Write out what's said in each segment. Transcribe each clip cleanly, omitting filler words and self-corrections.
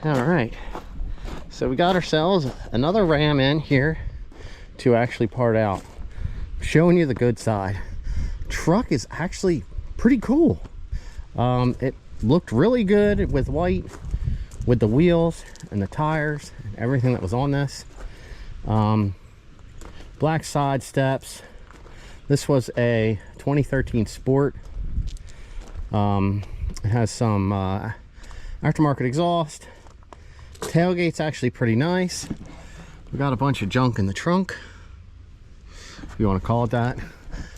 All right, so we got ourselves another Ram in here to actually part out. Showing you the good side. Truck is actually pretty cool. It looked really good with white, with the wheels and the tires and everything that was on this. Black side steps. This was a 2013 Sport. It has some aftermarket exhaust. Tailgate's actually pretty nice. We got a bunch of junk in the trunk, if you want to call it that.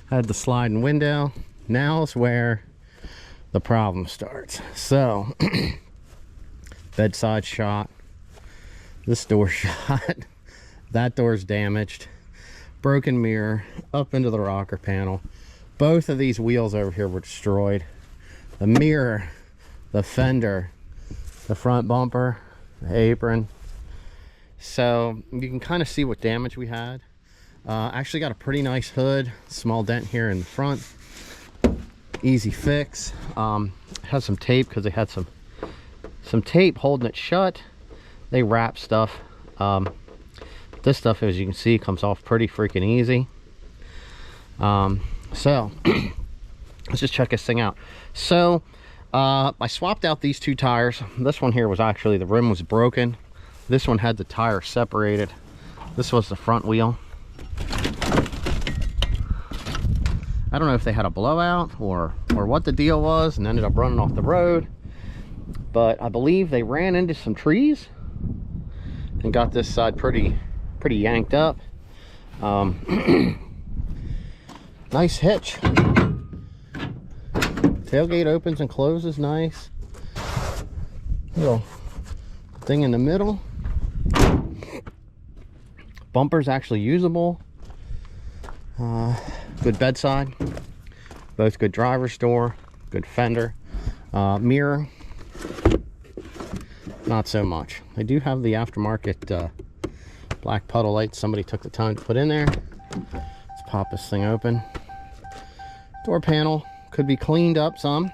Had the sliding window. Now's where the problem starts. So bedside shot, this door shot, that door's damaged, broken mirror up into the rocker panel. Both of these wheels over here were destroyed. The mirror, the fender, the front bumper, the apron. So you can kind of see what damage we had. Actually got a pretty nice hood, small dent here in the front. Easy fix. Has some tape because they had some tape holding it shut. They wrap stuff. This stuff, as you can see, comes off pretty freaking easy. So let's just check this thing out. So I swapped out these two tires. This one here was actually, the rim was broken. This one had the tire separated. This was the front wheel. I don't know if they had a blowout or what the deal was and ended up running off the road, but I believe they ran into some trees and got this side pretty yanked up. Nice hitch. Tailgate opens and closes nice. Little thing in the middle. Bumper's actually usable. Good bedside. Both good driver's door. Good fender. Mirror. Not so much. They do have the aftermarket black puddle lights somebody took the time to put in there. Let's pop this thing open. Door panel could be cleaned up some.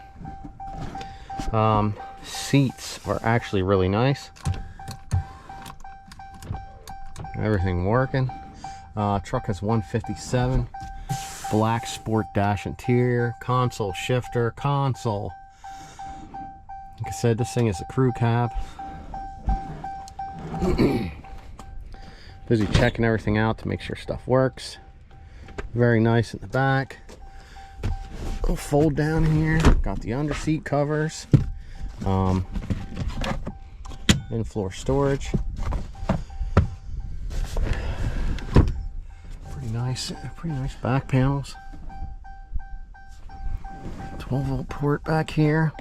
Seats are actually really nice. Everything working. Truck has 157. Black sport dash interior. Console shifter. Console. Like I said, this thing is a crew cab. Busy checking everything out to make sure stuff works. Very nice in the back. Little fold down here. Got the under seat covers. In floor storage. Pretty nice back panels. 12-volt port back here.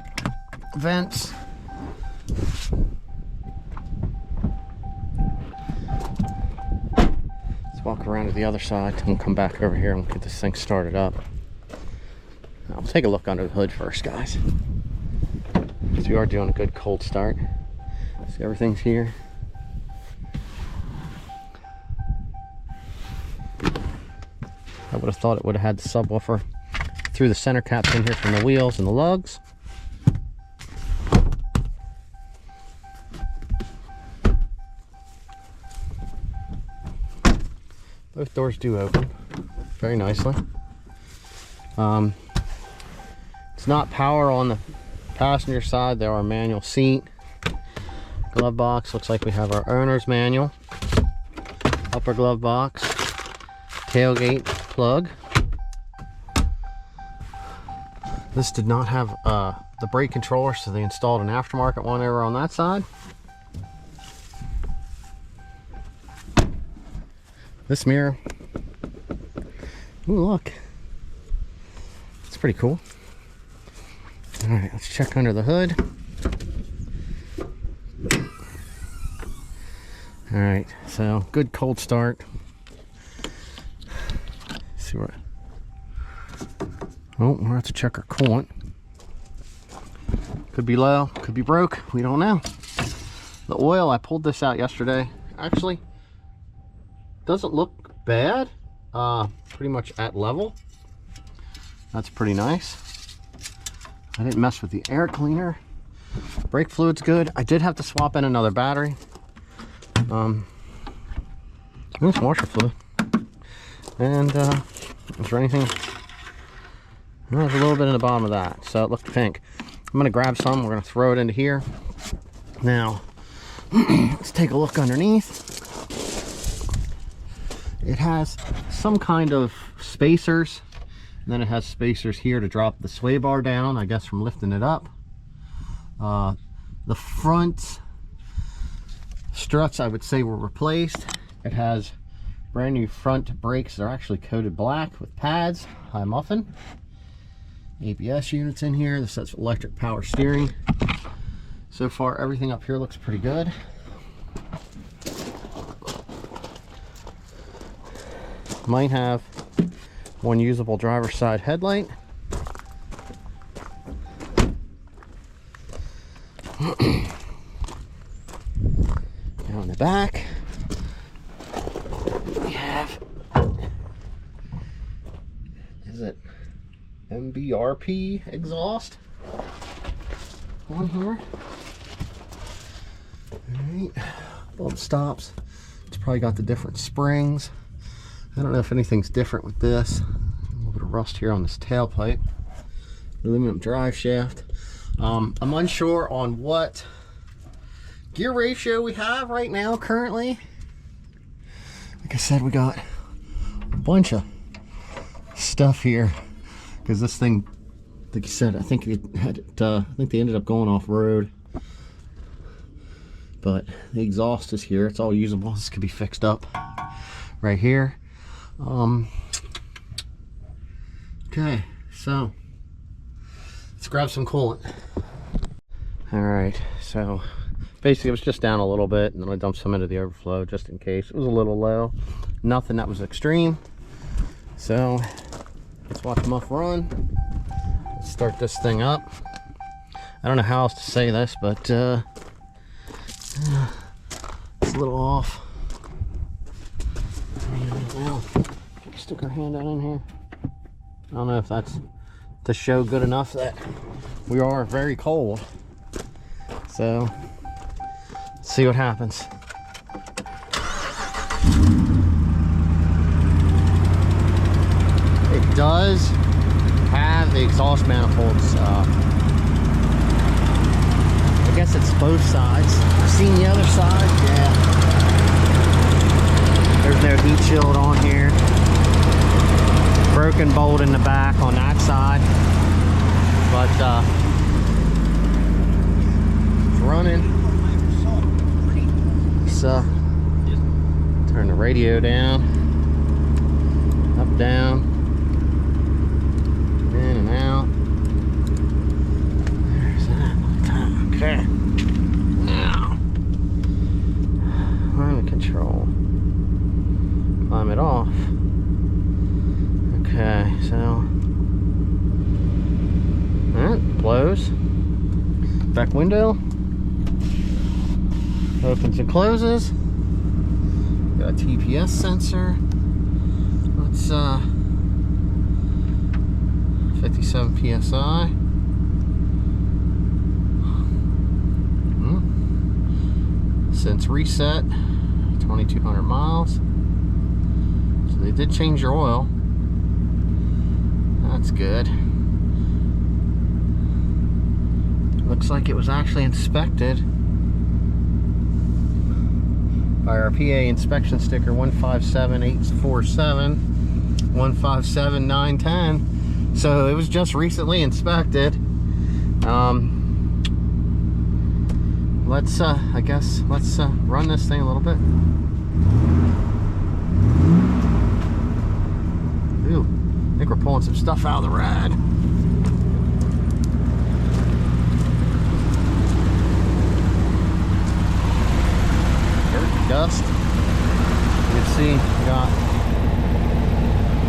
Vents. Let's walk around to the other side and we'll come back over here and get this thing started up. I'll take a look under the hood first, guys. So we are doing a good cold start. See, everything's here. I would have thought it would have had the subwoofer through the center caps in here from the wheels and the lugs. Both doors do open very nicely. It's not power on the passenger side. There are manual seat. Glove box, looks like we have our owner's manual. Upper glove box. Tailgate plug. This did not have the brake controller, so they installed an aftermarket one over on that side. This mirror. Ooh, look. It's pretty cool. All right, let's check under the hood. All right, so good cold start. See what? Oh, we're have to check our coolant. Could be low, could be broke. We don't know. The oil, I pulled this out yesterday. Actually, doesn't look bad. Pretty much at level. That's pretty nice. I didn't mess with the air cleaner. Brake fluid's good. I did have to swap in another battery. This washer fluid. And is there anything? There's a little bit in the bottom of that, so it looked pink. I'm gonna grab some. We're gonna throw it into here. Now, let's take a look underneath. It has some kind of spacers, and then it has spacers here to drop the sway bar down, I guess from lifting it up. The front struts, I would say, were replaced. It has brand new front brakes. They're actually coated black with pads. High muffin. ABS units in here. This has electric power steering. So far, everything up here looks pretty good. Might have one usable driver's side headlight. Down the back, we have, is it MBRP exhaust on here? Alright, bump stops. It's probably got the different springs. I don't know if anything's different with this. A little bit of rust here on this tailpipe. Aluminum drive shaft. I'm unsure on what gear ratio we have right now currently. Like I said, we got a bunch of stuff here because this thing, like you said, I think it had I think they ended up going off road. But the exhaust is here. It's all usable. This could be fixed up right here. Okay, so let's grab some coolant. All right, so basically it was just down a little bit, and then I dumped some into the overflow just in case. It was a little low, nothing that was extreme. So let's watch Muff run. Let's start this thing up. I don't know how else to say this, but it's a little off. Now, stick our hand out in here. I don't know if that's to show good enough that we are very cold. So let's see what happens. It does have the exhaust manifolds. I guess it's both sides. I've seen the other side. Yeah. There's no heat shield on here. Broken bolt in the back on that side. But it's running. So turn the radio down. Up, down. In and out. There's that. Okay. Now, climate control. Climb it off. Okay, so that blows. Back window opens and closes. Got a TPS sensor. Let's 57 psi. Since reset, 2,200 miles. So they did change your oil. That's good. Looks like it was actually inspected by our PA inspection sticker 157847, 157910. So it was just recently inspected. Let's I guess let's run this thing a little bit. Ooh, I think we're pulling some stuff out of the rad. Dirt, dust. You can see we got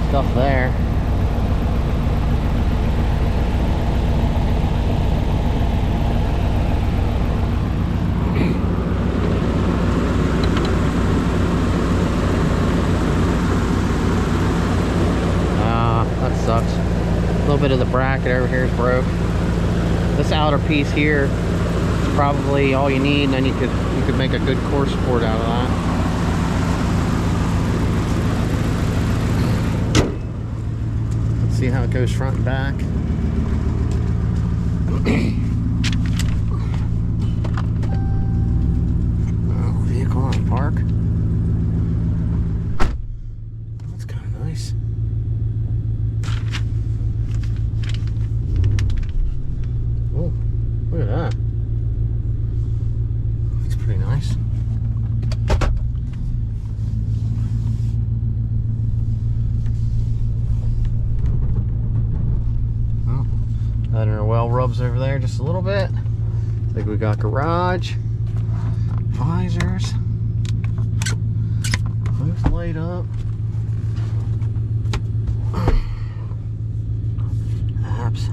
stuff there. Sucks. A little bit of the bracket over here is broke. This outer piece here probably all you need, and then you could make a good core support out of that. Let's see how it goes front and back. Vehicle on park. That's kind of nice. Oh, look at that. That's pretty nice. Oh, that inner well rubs over there just a little bit. I think we got garage, visors, both light up. Apps.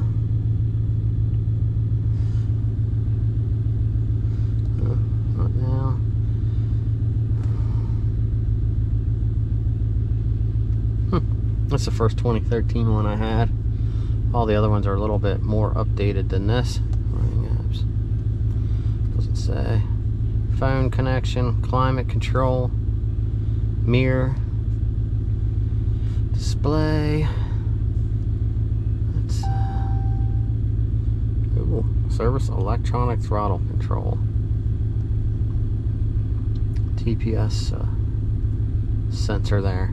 Not now. That's the first 2013 one I had. All the other ones are a little bit more updated than this. Running apps. Doesn't say. Phone connection, climate control, mirror, display. Let's Google service electronic throttle control. TPS sensor there.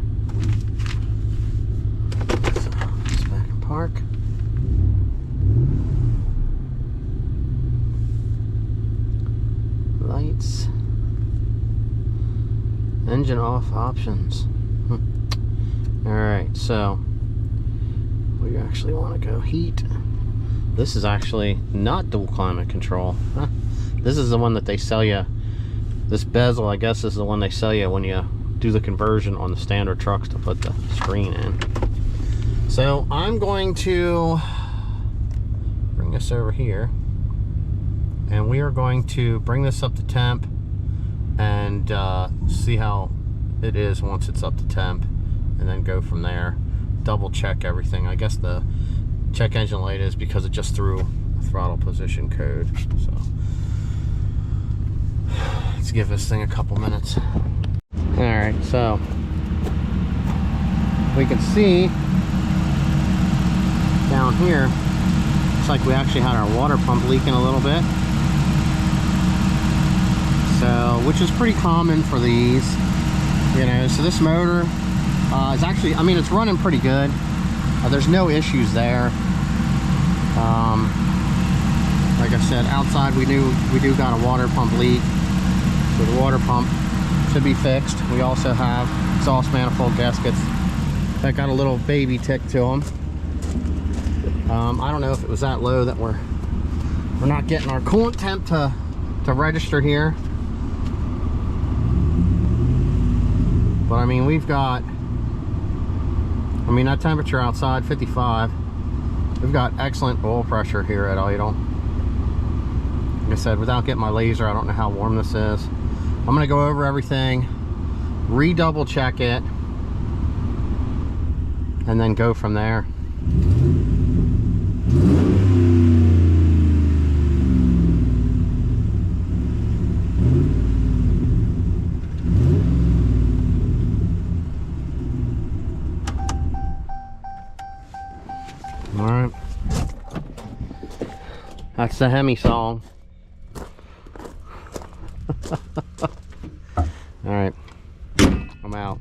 So let's back and park. Lights. Engine off options. Alright, so we actually want to go heat. This is actually not dual climate control. This is the one that they sell you. This bezel, I guess, is the one they sell you when you do the conversion on the standard trucks to put the screen in. So I'm going to bring this over here, and we are going to bring this up to temp and see how it is once it's up to temp, and then go from there. Double check everything. I guess the check engine light is because it just threw a throttle position code. So let's give this thing a couple minutes. All right, so we can see down here, looks like we actually had our water pump leaking a little bit. So, which is pretty common for these, you know. So this motor is actually, I mean, it's running pretty good. There's no issues there. Like I said, outside we do got a water pump leak. So the water pump should be fixed. We also have exhaust manifold gaskets that got a little baby tick to them. I don't know if it was that low that we're not getting our coolant temp to register here. But I mean, we've got, I mean, that temperature outside, 55. We've got excellent oil pressure here at idle. Like I said, without getting my laser, I don't know how warm this is. I'm gonna go over everything, re-double check it, and then go from there. All right, that's the Hemi song. All right, I'm out.